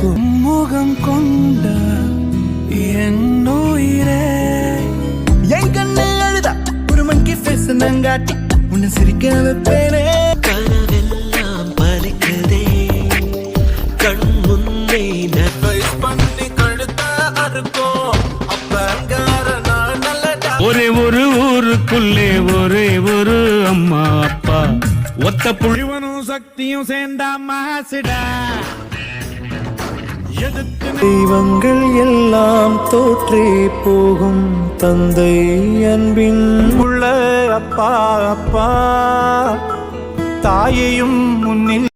முகம் கொண்ட என் உயிரே என் கண்ணு அழுதா ஒரு மங்கி ஃபேஸ் நங்காட்டி உன்னை சிரிக்க வைப்பேனே கனவெல்லாம் பலிக்குதே கண் முன்னே நட்பைஸ் பண்ணி கழுத்த அறுக்கும் அப்பங்கார நான் நல்ல ஒரே ஒரு ஊருக்குள்ளே ஒரே ஒரு அம்மா அப்பா ஒத்த புழிவனும் சக்தியும் சேர்ந்தா மாசிடா தெய்வங்கள் எல்லாம் தோற்றே போகும் தந்தை அன்பின் உள்ள அப்பா அப்பா தாயையும் முன்னில்